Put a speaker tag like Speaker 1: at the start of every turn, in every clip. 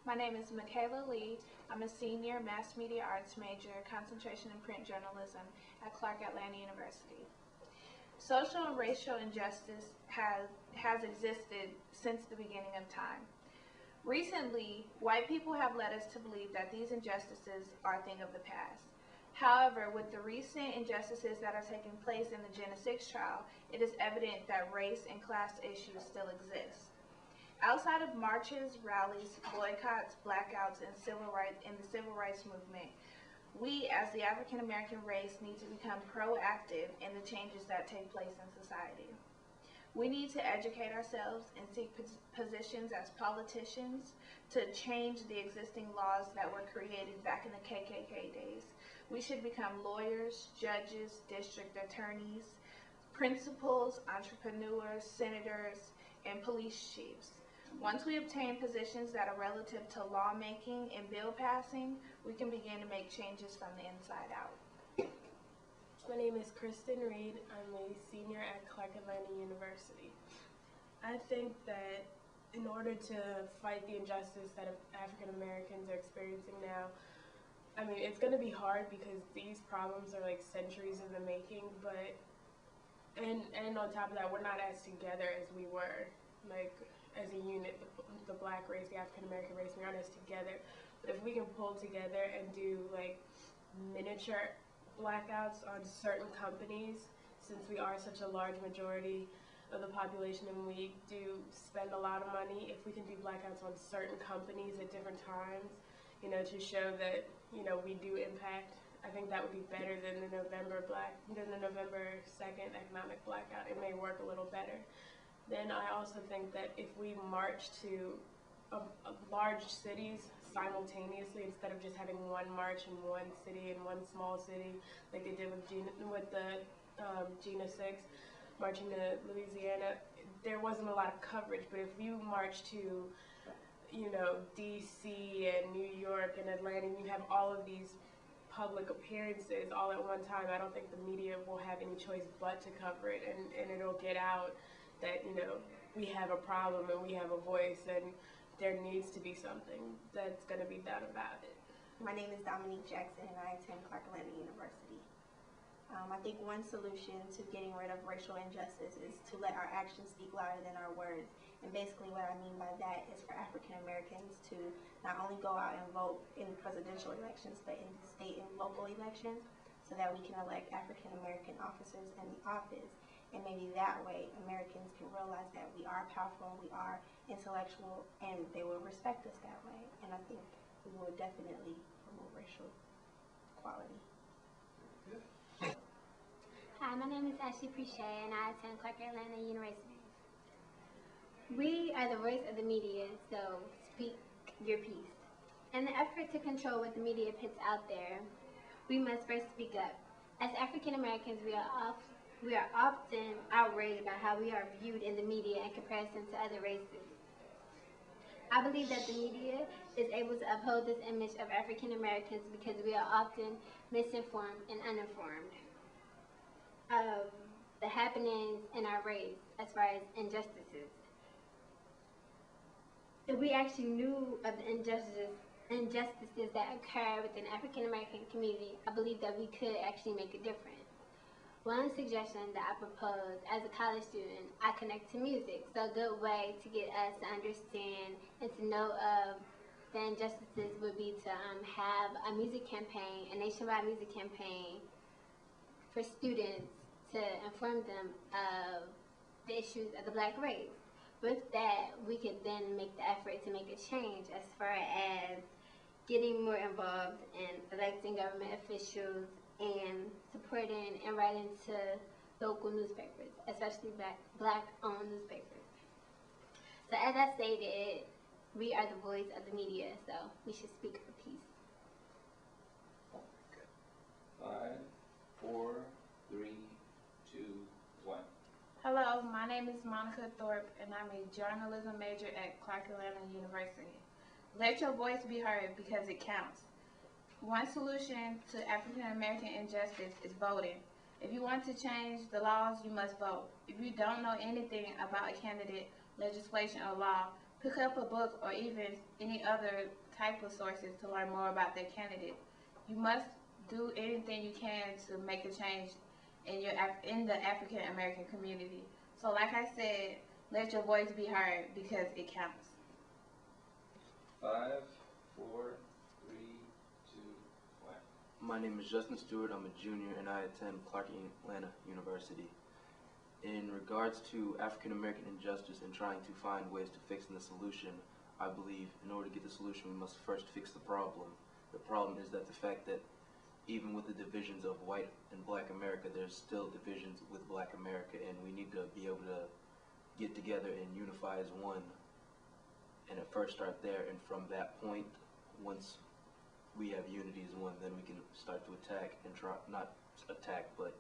Speaker 1: My name is Michaela Lee. I'm a senior mass media arts major, concentration in print journalism at Clark Atlanta University. Social and racial injustice has existed since the beginning of time. Recently, white people have led us to believe that these injustices are a thing of the past. However, with the recent injustices that are taking place in the Jena 6 trial, it is evident that race and class issues still exist. Outside of marches, rallies, boycotts, blackouts, and the civil rights movement, we as the African American race need to become proactive in the changes that take place in society. We need to educate ourselves and seek positions as politicians to change the existing laws that were created back in the KKK days. We should become lawyers, judges, district attorneys, principals, entrepreneurs, senators, and police chiefs. Once we obtain positions that are relative to lawmaking and bill passing, we can begin to make changes from the inside out.
Speaker 2: My name is Kristen Reed. I'm a senior at Clark Atlanta University. I think that in order to fight the injustice that African Americans are experiencing now, I mean, it's going to be hard because these problems are like centuries in the making, but, and on top of that, we're not as together as we were, like, as a unit, the black race, the African American race, we aren't as together. But if we can pull together and do like miniature blackouts on certain companies, since we are such a large majority of the population and we do spend a lot of money, if we can do blackouts on certain companies at different times, you know, to show that, you know, we do impact, I think that would be better than the November 2nd economic blackout. It may work a little better. Then I also think that if we march to large cities simultaneously, instead of just having one march in one city, in one small city, like they did with the Jena 6, marching to Louisiana, there wasn't a lot of coverage. But if you march to, you know, DC and New York and Atlanta, and you have all of these public appearances all at one time, I don't think the media will have any choice but to cover it, and it'll get out that, you know, we have a problem and we have a voice, and there needs to be something that's going to be done about it.
Speaker 3: My name is Dominique Jackson and I attend Clark Atlanta University. I think one solution to getting rid of racial injustice is to let our actions speak louder than our words. And basically what I mean by that is for African Americans to not only go out and vote in presidential elections, but in state and local elections, so that we can elect African American officers in the office. And maybe that way Americans can realize that we are powerful, we are intellectual, and they will respect us that way. And I think we will definitely promote racial equality.
Speaker 4: Hi, my name is Ashley Prechet and I attend Clark Atlanta University. We are the voice of the media, so speak your piece. In the effort to control what the media puts out there, we must first speak up. As African Americans, we are often outraged by how we are viewed in the media in comparison to other races. I believe that the media is able to uphold this image of African Americans because we are often misinformed and uninformed of the happenings in our race as far as injustices. If we actually knew of the injustices that occur within the African American community, I believe that we could actually make a difference. One suggestion that I propose as a college student, I connect to music. So a good way to get us to understand and to know of the injustices would be to have a music campaign, a nationwide music campaign for students to inform them of the issues of the black race. With that, we could then make the effort to make a change as far as getting more involved in electing government officials and supporting and writing to local newspapers, especially black-owned newspapers. So as I stated, we are the voice of the media, so we should speak our piece.
Speaker 5: 5, 4, 3, 2, 1.
Speaker 1: Hello, my name is Monica Thorpe and I'm a journalism major at Clark Atlanta University. Let your voice be heard because it counts. One solution to African American injustice is voting. If you want to change the laws, you must vote. If you don't know anything about a candidate, legislation, or law,
Speaker 6: pick up a book or even any other type of sources to learn more about their candidate. You must do anything you can to make a change in the African American community. So like I said, let your voice be heard because it counts.
Speaker 5: 5, 4, 3, 2, 1.
Speaker 7: My name is Justin Stewart. I'm a junior and I attend Clark Atlanta University. In regards to African American injustice and trying to find ways to fix the solution, I believe in order to get the solution, we must first fix the problem. The problem is that the fact that even with the divisions of white and black America, there's still divisions with black America, and we need to be able to get together and unify as one. And at first start there, and from that point, once we have unity as one, then we can start to attack and try, not attack, but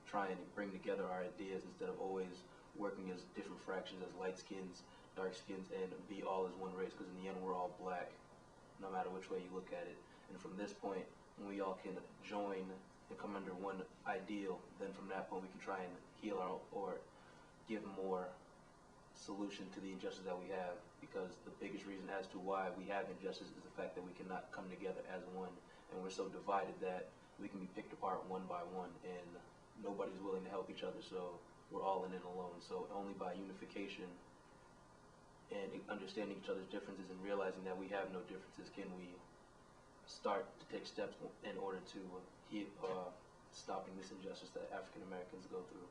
Speaker 7: try and bring together our ideas instead of always working as different fractions, as light skins, dark skins, and be all as one race, because in the end we're all black, no matter which way you look at it. And from this point, when we all can join and come under one ideal, then from that point we can try and heal our, or give more solution to the injustice that we have, because the biggest reason as to why we have injustice is the fact that we cannot come together as one, and we're so divided that we can be picked apart one by one, and nobody's willing to help each other, so we're all in it alone. So only by unification and understanding each other's differences and realizing that we have no differences can we start to take steps in order to stopping this injustice that African Americans go through.